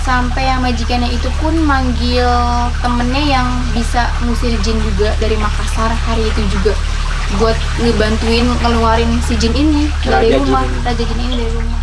Sampai yang majikannya itu pun manggil temennya yang bisa ngusir jin juga dari Makassar hari itu juga, buat ngebantuin ngeluarin si jin ini dari rumah, raja jin ini dari rumah.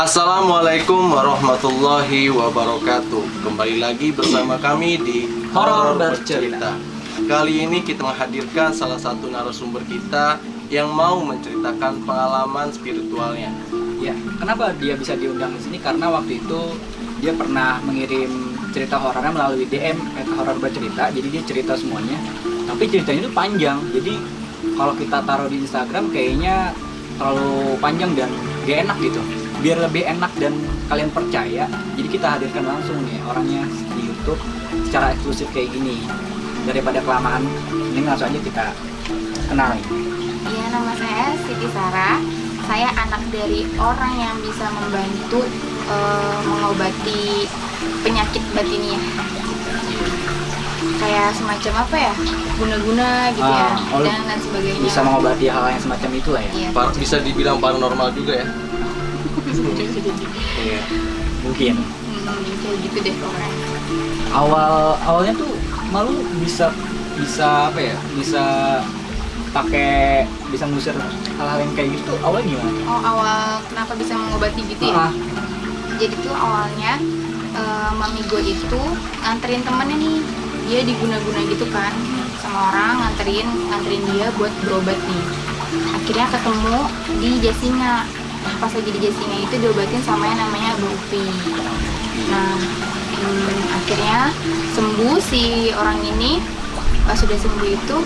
Assalamualaikum warahmatullahi wabarakatuh. Kembali lagi bersama kami di Horor Bercerita. Kali ini kita menghadirkan salah satu narasumber kita yang mau menceritakan pengalaman spiritualnya. Ya, kenapa dia bisa diundang di sini? Karena waktu itu dia pernah mengirim cerita horornya melalui DM @horor bercerita. Jadi dia cerita semuanya. Tapi ceritanya itu panjang. Jadi kalau kita taruh di Instagram kayaknya terlalu panjang dan gak enak gitu. Biar lebih enak dan kalian percaya, jadi kita hadirkan langsung nih orangnya di YouTube secara eksklusif kayak gini. Daripada kelamaan, ini langsung aja kita kenalin. Iya, nama saya Siti Sarah. Saya anak dari orang yang bisa membantu mengobati penyakit batiniah. Kayak semacam apa ya, guna-guna gitu ya, dan lain sebagainya. Bisa mengobati hal yang semacam itu lah ya. Iya. Bisa dibilang paranormal juga ya. Iya, mungkin. Kayak gitu deh pokoknya. Awalnya tuh malu bisa apa ya? Bisa ngusir hal-hal yang kayak gitu. Awalnya gimana? Oh, awal kenapa bisa mengobati gitu ya? Jadi tuh awalnya mami gue itu nganterin temennya nih, dia diguna-guna gitu kan sama orang, nganterin dia buat berobat nih. Akhirnya ketemu di Jasinga. Pas lagi di Jasinga itu diobatin sama yang namanya Bu Upi. Nah, akhirnya sembuh si orang ini. Pas sudah sembuh itu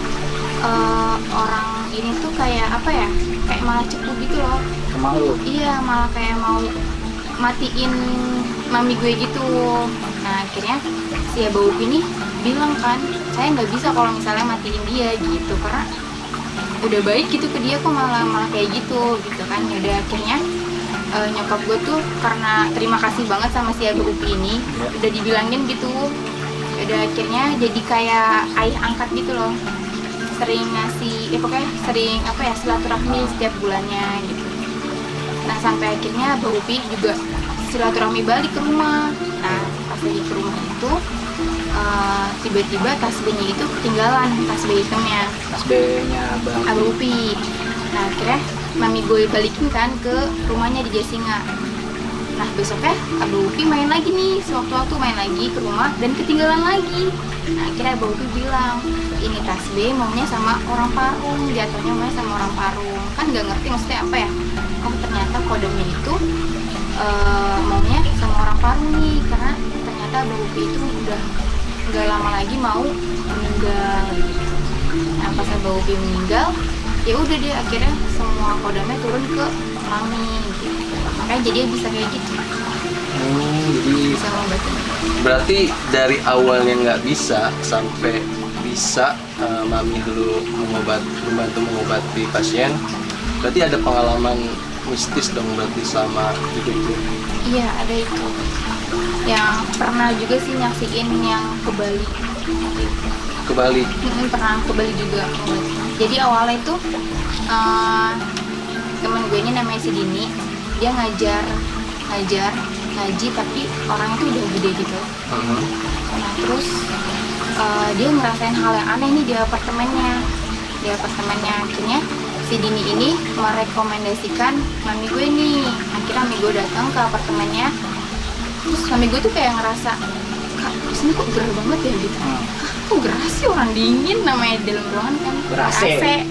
orang ini tuh kayak apa ya, kayak malah cepu gitu loh. Kemalu? Iya, malah kayak mau matiin mami gue gitu. Nah, akhirnya si Bu Upi ini bilang kan, saya nggak bisa kalau misalnya matiin dia gitu, karena udah baik gitu ke dia kok malah kayak gitu kan. Yaudah akhirnya nyokap gue tuh karena terima kasih banget sama si Abu Upi ini, udah dibilangin gitu. Yaudah akhirnya jadi kayak ayah angkat gitu loh, sering ngasih pokoknya sering apa ya, silaturahmi setiap bulannya gitu. Nah sampai akhirnya Abu Upi juga silaturahmi balik ke rumah. Nah pas lagi ke rumah itu tiba-tiba tas B-nya itu ketinggalan, tas B hitamnya, Tas B-nya Abu Upi. Nah akhirnya mami gue balikin kan ke rumahnya di Jasinga. Nah besoknya Abu Upi main lagi nih, sewaktu-waktu main lagi ke rumah dan ketinggalan lagi. Nah akhirnya Abu Upi bilang, ini tas B maunya sama orang Parung, jatuhnya maunya sama orang Parung. Kan gak ngerti maksudnya apa ya. Oh ternyata kodenya itu maunya sama orang Parung nih, karena ternyata Abu Upi itu udah gak lama lagi mau meninggal gitu. Nah pas Abu Upi meninggal, ya udah deh akhirnya semua kodamnya turun ke mami gitu. Makanya jadi bisa kayak gitu. Jadi Bisa mengobati. berarti dari awalnya nggak bisa sampai bisa mami lu membantu mengobati pasien. Berarti ada pengalaman mistis dong berarti sama hidup lu. Iya ada itu. Yang pernah juga sih nyaksiin yang ke Bali. Ke Bali. Pernah ke Bali juga. Jadi awalnya itu temen gue ini namanya si Dini, dia ngajar ngaji tapi orangnya tuh udah gede gitu. Nah terus dia ngerasain hal yang aneh nih di apartemennya. Akhirnya si Dini ini merekomendasikan mami gue nih. Akhirnya mami gue datang ke apartemennya. Terus mami gue tuh kayak ngerasa, kak disini kok gerah banget ya gitu. Kok gerah sih, orang dingin namanya di dalam ruangan kan Ber-AC.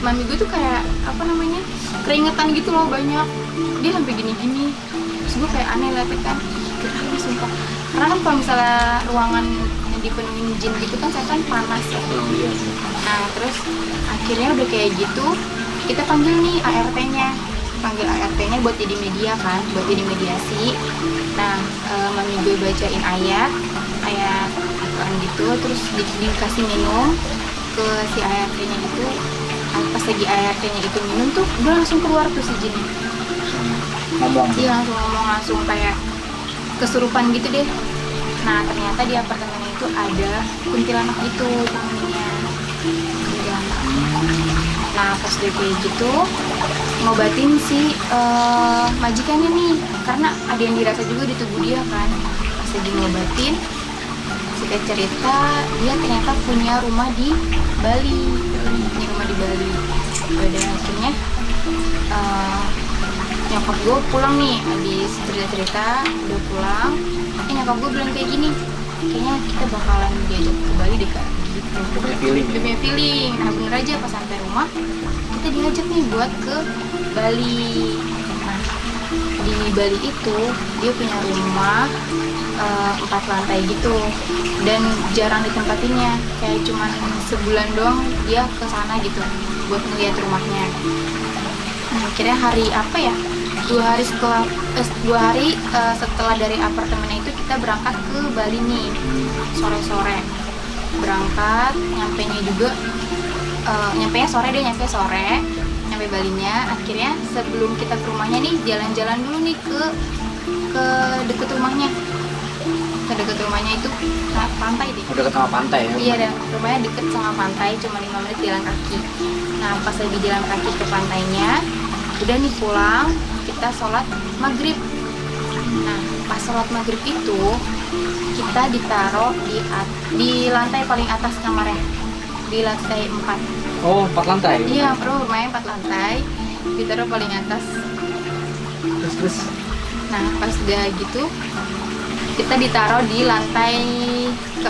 Mami gue tuh kayak apa namanya, keringetan gitu loh banyak. Dia sampai gini-gini. Terus gue kayak aneh liatnya kan, gerah nih sumpah. Karena kan kalau misalnya ruangan yang dipenuhi jin gitu kan setan panas ya. Nah terus akhirnya udah kayak gitu, kita panggil nih ART-nya buat jadi media kan, buat jadi mediasi. Nah mami gue bacain ayat Al-Quran gitu, terus dikasih minum ke si ART-nya itu. Pas lagi ART-nya itu minum tuh udah langsung keluar tuh si jinnya. Ngomong. Dia langsung ngomong, langsung kayak kesurupan gitu deh. Nah ternyata di apartemen itu ada kuntilanak itu penghuninya, kuntilanak. Nah pas dia kayak gitu ngobatin si majikannya nih, karena ada yang dirasa juga di tubuh dia kan. Pas lagi ngobatin, singkat cerita dia ternyata punya rumah di Bali, punya rumah di Bali. Pada akhirnya nyokap gue pulang nih, habis cerita-cerita udah pulang. Nyokap gue bilang kayak gini, kayaknya kita bakalan diajak ke Bali deh kak, gitu. Udah punya feeling Udah ya? punya feeling. Nah bener aja pas sampai rumah kita diajak nih buat ke Bali. Nah di Bali itu dia punya rumah 4 lantai gitu, dan jarang ditempatinnya, kayak cuman sebulan doang dia ke sana gitu buat ngeliat rumahnya. Nah akhirnya hari apa ya, 2 hari setelah setelah dari apartemen itu kita berangkat ke Bali nih, sore-sore berangkat, nyampenya juga nyampenya sore deh, nyampe Balinya. Akhirnya sebelum kita ke rumahnya nih, jalan-jalan dulu nih ke deket rumahnya, itu pantai deh. Udah ketemu pantai ya? Iya, dan rumahnya deket sama pantai, cuma 5 menit jalan kaki. Nah pas lagi jalan kaki ke pantainya, udah nih pulang, kita sholat maghrib. Nah pas sholat maghrib itu kita ditaruh di lantai paling atas kamarnya, di lantai 4. Oh, 4 lantai? Iya, rumahnya 4 lantai, ditaruh paling atas. Terus? Nah pas udah gitu kita ditaruh di lantai 4.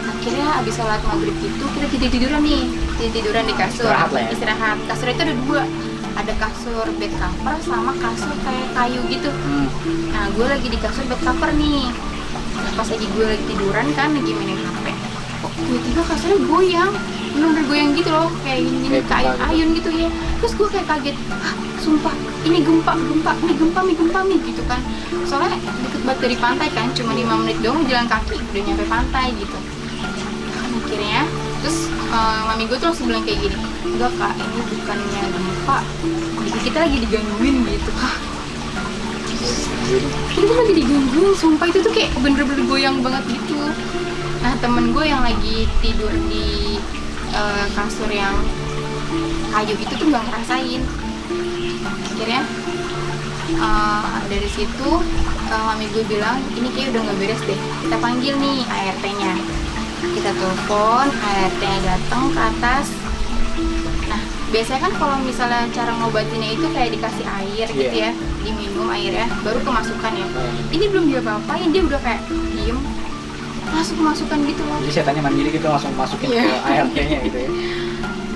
Akhirnya abis sholat maghrib itu kita tiduran di kasur. Istirahat lah ya? Istirahat. Kasur itu ada 2, ada kasur bed cover sama kasur kayak kayu gitu. Nah gue lagi di kasur bed cover nih. Nah, pas lagi gue lagi tiduran kan, lagi mainin HP, kok tiba-tiba kasurnya goyang, bener-bener goyang gitu loh, kayak gini kayak ayun gitu ya. Terus gue kayak kaget, sumpah ini gempa gitu kan. Soalnya deket banget dari pantai kan, cuma 5 menit doang jalan kaki udah nyampe pantai gitu. Akhirnya terus mami gue tuh langsung bilang kayak gini, enggak kak, ini bukannya gempa, kita lagi digangguin gitu. Kita tuh lagi digangguin, sumpah itu tuh kayak bener-bener goyang banget gitu. Nah temen gue yang lagi tidur di kasur yang kayu itu tuh nggak ngerasain. Akhirnya dari situ mami gue bilang ini kayak udah nggak beres deh, kita panggil nih ART-nya. Kita telepon, ART-nya datang ke atas. Nah biasanya kan kalau misalnya cara ngobatinnya itu kayak dikasih air gitu ya, diminum airnya baru kemasukan ya. Ini belum dia apa-apain, dia udah kayak diem, langsung kemasukan gitu loh. Jadi setannya mandiri gitu, langsung masukin ke ART-nya gitu ya?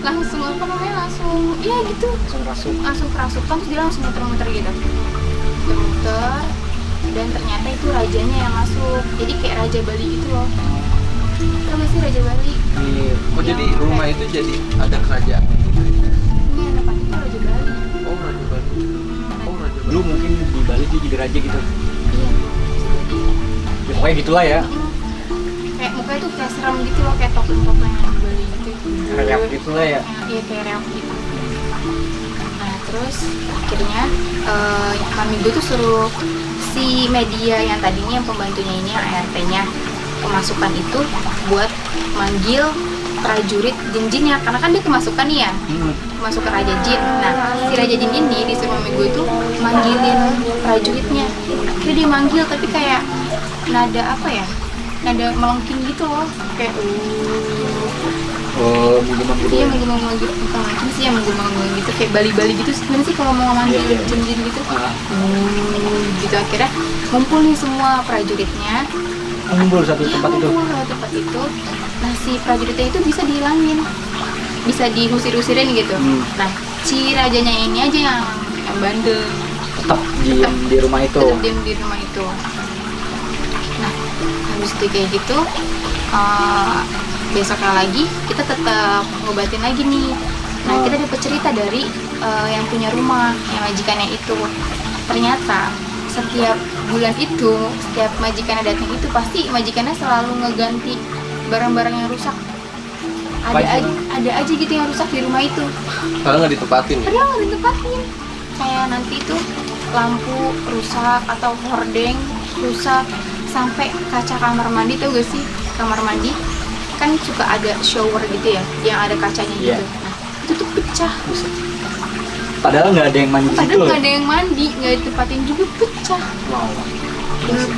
Langsung apa namanya, langsung iya gitu, langsung kerasukan. Terus dia langsung muter-muter gitu, muter-muter, dan ternyata itu rajanya yang masuk. Jadi kayak Raja Bali gitu loh. Tau gak sih Raja Bali? Iya. Oh jadi rumah itu jadi ada kerajaan. Ini yang depan itu Raja Bali. Oh Raja Bali. Oh Raja Bali. Dulu mungkin di Bali dia jadi raja gitu. Iya, bisa jadi. Ya pokoknya gitulah ya. Kayak mukanya tuh kayak serem gitu loh, kayak topeng-topeng yang di Bali gitu. Reak gitulah ya. Iya kayak reak gitu. Nah terus akhirnya mami gue tuh suruh si media yang tadinya yang pembantunya ini, yang ART-nya, kemasukan itu buat manggil prajurit jin-jinnya, karena kan dia kemasukan nih ya, kemasukan Raja Jin. Nah si Raja Jin ini disuruh mami gue tuh manggilin prajuritnya. Akhirnya dia manggil tapi kayak nada apa ya, nada melengking gitu loh, kayak Oh, menggumam gitu. iya menggumam gitu, bukan melengking sih, yang menggumam gitu kayak Bali-Bali gitu. Gimana sih kalau mau manggil jin-jin gitu? Gitu. Akhirnya ngumpul nih semua prajuritnya. Ngumpul satu tempat itu. Ngumpul satu tempat itu. Nah si prajuritnya itu bisa dihilangin, bisa diusir-usirin gitu. Nah si rajanya ini aja yang bandel, Tetap diem di rumah itu. tetap diem di rumah itu. Nah habis itu kayak gitu, besoknya lagi kita tetap ngobatin lagi nih. Nah kita dapat cerita dari yang punya rumah, yang majikannya itu. Ternyata setiap bulan itu, setiap majikannya datang itu pasti majikannya selalu ngeganti barang-barang yang rusak. Ada aja gitu yang rusak di rumah itu. Padahal nggak ditempatin ya? Padahal nggak ditempatin. Kayak nanti itu lampu rusak atau hordeng rusak, sampai kaca kamar mandi, tau gak sih kamar mandi kan suka ada shower gitu ya yang ada kacanya gitu. Iya. Nah itu tuh pecah, Padahal nggak ada yang mandi di situ padahal loh. nggak ada yang mandi, nggak ditempatin juga, pecah. Wow.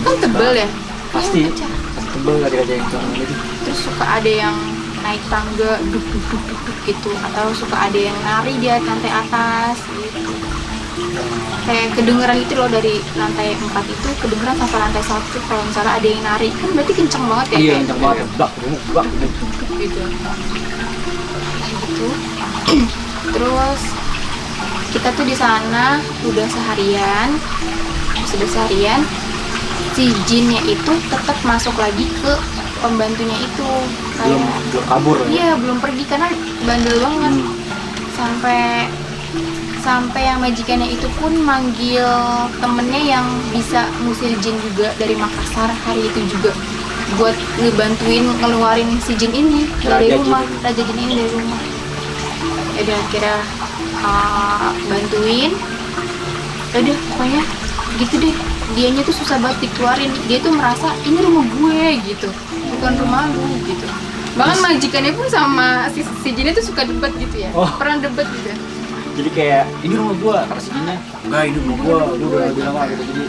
Kan tebel ya. Pasti. Iya, pecah. Pasti tebel kaca yang kamar mandi. Terus suka ada yang naik tangga duk duk duk duk duk gitu, atau suka ada yang nari di lantai atas gitu. Kayak kedengeran gitu loh, dari lantai 4 itu kedengeran sampai lantai 1 kalau misalnya ada yang nari, kan berarti kenceng banget ya. Iya, kayak kencang banget. Bak, bak. gitu. Gitu. Terus kita tuh di sana udah seharian, si jinnya itu tetap masuk lagi ke pembantunya itu, Belum kayak kabur. iya belum pergi karena bandel banget. Sampai yang majikannya itu pun manggil temennya yang bisa ngusir jin juga dari Makassar hari itu juga, buat ngebantuin ngeluarin si jin ini dari rumah, raja jin ini dari rumah. Ya udah akhirnya bantuin. Ya udah pokoknya gitu deh, dianya tuh susah banget dikeluarin. Dia tuh merasa ini rumah gue gitu, bukan rumah lu gitu. Bahkan majikannya pun sama si jinnya tuh suka debat gitu ya. Oh. Pernah debat gitu. Jadi kayak ini rumah gua, kata si jinnya. Enggak, ini rumah gua udah bilang apa gitu. Jadi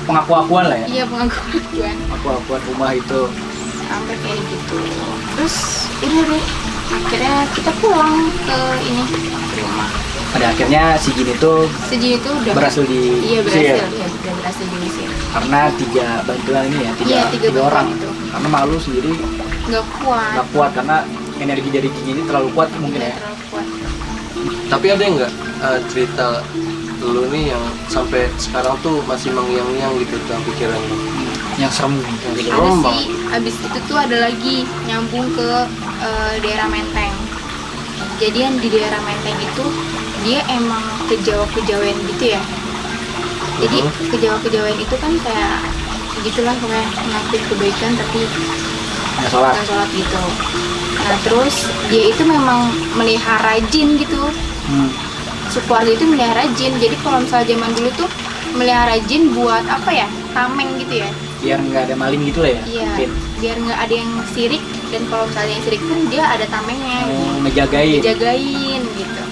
pengakuan lah ya. Iya, pengakuan. Pengakuan rumah itu. Sampai kayak gitu. Terus udah deh, akhirnya kita pulang ke ini, ke rumah. Pada akhirnya si jin itu Si jin itu udah berhasil Iya, berhasil. diusir. Iya, udah berhasil diusir. Karena 3 bantuan ini ya, Iya, 3 tiga orang. bantuan itu. Karena malu sendiri Nggak kuat. nggak kuat karena energi dari jin ini terlalu kuat mungkin Nggak ya. terlalu kuat. Tapi ada nggak cerita lu nih yang sampai sekarang tuh masih mengiang-ngiang gitu dalam pikiran lu? Yang serem gitu. Ada Serem sih, banget. abis itu tuh ada lagi nyambung ke daerah Menteng. Jadi yang di daerah Menteng itu dia emang kejawen gitu ya. Jadi kejawen itu kan kayak gitulah, pokoknya ngelakuin kebaikan tapi Nggak sholat. nggak sholat gitu. Nah terus dia itu memang melihara jin gitu. Sukuardi itu melihara jin. Jadi kalau misalnya zaman dulu tuh melihara jin buat apa ya? Tameng gitu ya. Biar nggak ada maling gitu lah ya. Iya. Mungkin. Biar nggak ada yang sirik, dan kalau misalnya yang sirik pun dia ada tamengnya. Ngejagain. Dijagain gitu.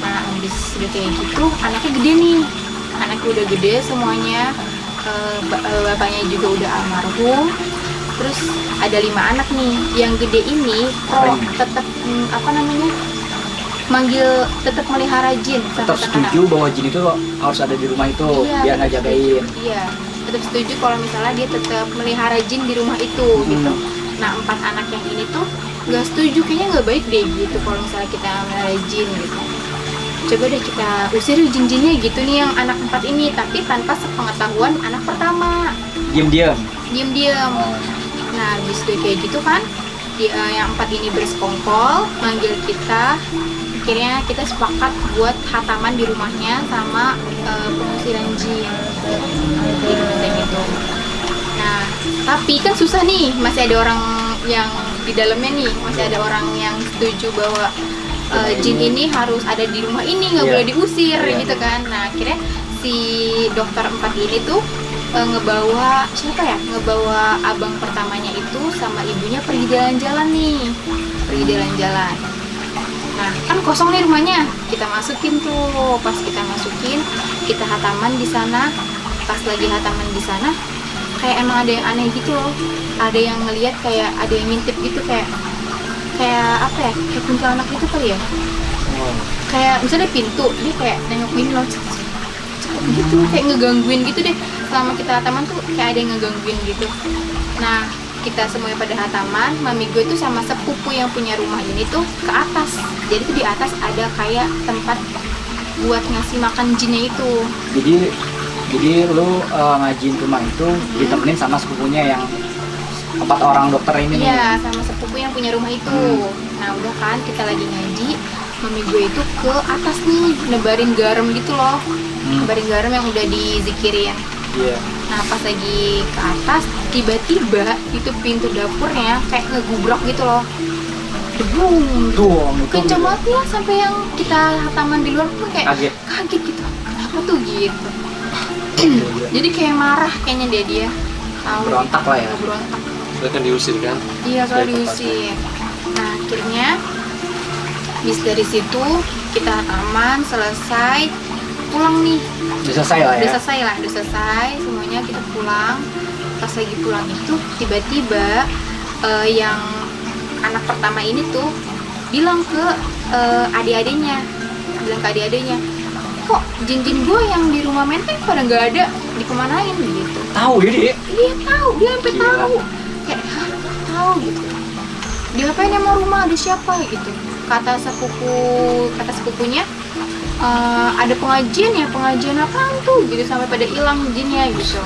Nah habis udah kayak gitu, anaknya gede nih. Anaknya udah gede semuanya. Bapaknya juga udah almarhum. Terus ada 5 anak nih. Yang gede ini tetap manggil, tetap melihara jin. Tetap sampai setuju bahwa jin itu harus ada di rumah itu. Iya, Biar tetap nggak jagain. setuju. Iya, tetap setuju kalau misalnya dia tetap melihara jin di rumah itu gitu. Nah 4 anak yang ini tuh nggak setuju, kayaknya nggak baik deh gitu kalau misalnya kita melihara jin gitu. Coba deh kita usir jin-jinnya gitu nih yang anak 4 ini, tapi tanpa sepengetahuan anak pertama. Diam-diam. Diam-diam. Nah habis itu kayak gitu kan, yang 4 ini bersekongkol manggil kita. Akhirnya kita sepakat buat hataman di rumahnya sama pengusiran jin di Menteng itu. Nah tapi kan susah nih, masih ada orang yang di dalamnya nih, masih ada orang yang setuju bahwa jin ini harus ada di rumah ini, nggak boleh diusir gitu kan. Nah akhirnya si dokter 4 ini tuh ngebawa abang pertamanya itu sama ibunya pergi jalan-jalan nih, Nah kan kosong nih rumahnya, kita masukin tuh. Pas kita masukin, kita hataman di sana. Pas lagi hataman di sana, kayak emang ada yang aneh gitu loh. Ada yang ngelihat kayak ada yang ngintip gitu, kayak apa ya, kayak kuntilanak gitu kali ya. Kayak misalnya pintu, dia kayak nengok ini loh, gitu, kayak ngegangguin gitu deh. Selama kita hataman tuh kayak ada yang ngegangguin gitu. Nah kita semuanya pada hataman, mami gue tuh sama sepupu yang punya rumah ini tuh ke atas. Jadi tuh di atas ada kayak tempat buat ngasih makan jinnya itu. Jadi lu ngajiin rumah itu ditemenin sama sepupunya yang 4 orang dokter ini. Iya, sama sepupu yang punya rumah itu. Nah udah kan kita lagi ngaji, mami gue itu ke atas nih nebarin garam gitu loh. Nebarin garam yang udah dizikirin. Iya. Nah pas lagi ke atas, tiba-tiba itu pintu dapurnya kayak ngegubrak gitu loh. Debung. Tuh, itu Kenceng banget ya, sampai yang kita hataman di luar pun kayak kaget. kaget gitu. Kenapa apa tuh gitu. Jadi kayak marah kayaknya dia tahu Berontak lah ya. berontak. Dia kan diusir kan? Iya, kalau Dari diusir. Nah, akhirnya bis dari situ kita aman, selesai, pulang nih. Udah selesai lah ya. Udah selesai semuanya, kita pulang. Pas lagi pulang itu tiba-tiba yang anak pertama ini tuh bilang ke adik-adiknya, kok jin-jin gue yang di rumah Menteng pada nggak ada, dikemanain gitu. Tahu ya dia. Dia tahu, dia sampai Gila. tahu. Kayak, hah, tahu gitu. Dia ngapain emang rumah, ada siapa gitu. Kata sepupunya, ada pengajian apaan tuh gitu, sampai pada hilang jinnya gitu.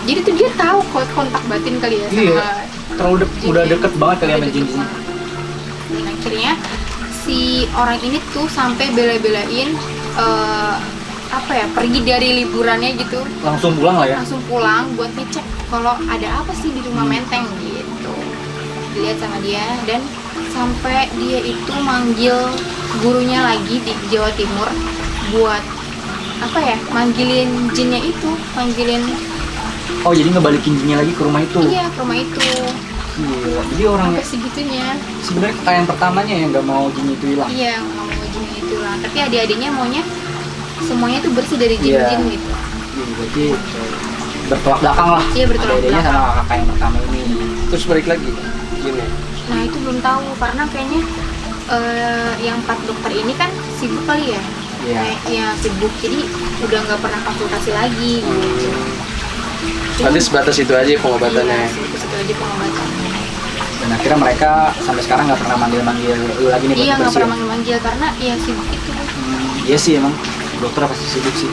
Jadi tuh dia tahu kontak batin kali ya sama Iya. Terlalu udah jinnya. deket banget kali Udah sama deket jin-jin. banget. Dan akhirnya si orang ini tuh sampai bela-belain pergi dari liburannya gitu, Langsung pulang lah ya. langsung pulang buat ngecek kalau ada apa sih di rumah Menteng gitu. Dilihat sama dia, dan sampai dia itu manggil gurunya lagi di Jawa Timur buat manggilin jinnya itu, Oh jadi ngebalikin jinnya lagi ke rumah itu. iya, ke rumah itu. Gila. Jadi orang Sampai segitunya. sebenarnya kakak yang pertamanya yang nggak mau jinnya itu hilang. Iya, nggak mau jinnya itu lah. Tapi adik-adiknya maunya semuanya tuh bersih dari Iya. jin-jin gitu. Jadi bertolak belakang lah. Iya, bertolak Adanya belakang. sama kakak yang pertama ini. Terus balik lagi gini. Nah itu belum tahu karena kayaknya yang 4 dokter ini kan sibuk kali ya. Iya. Kayaknya sibuk, jadi udah nggak pernah konsultasi lagi gitu. Berarti sebatas itu aja pengobatannya. Iya, itu aja pengobatannya. Dan akhirnya mereka sampai sekarang nggak pernah manggil lu lagi nih buat Iya, nggak bersih. pernah manggil-manggil karena ya sibuk itu. Iya sih emang dokter pasti sibuk sih.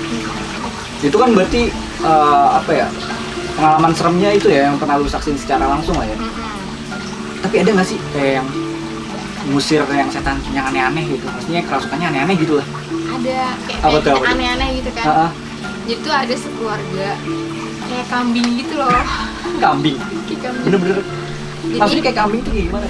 Itu kan berarti pengalaman seremnya itu ya yang pernah lu saksin secara langsung lah ya. Tapi ada nggak sih kayak yang ngusir yang setan yang aneh-aneh gitu? Maksudnya kerasukannya aneh-aneh gitu lah. Ada kayak Apa tuh, apa tuh? aneh-aneh gitu kan. Heeh. Jadi tuh ada sekeluarga kayak kambing gitu loh. Kambing. Kayak kambing. Bener-bener. Jadi- Maksudnya kayak kambing tuh gimana?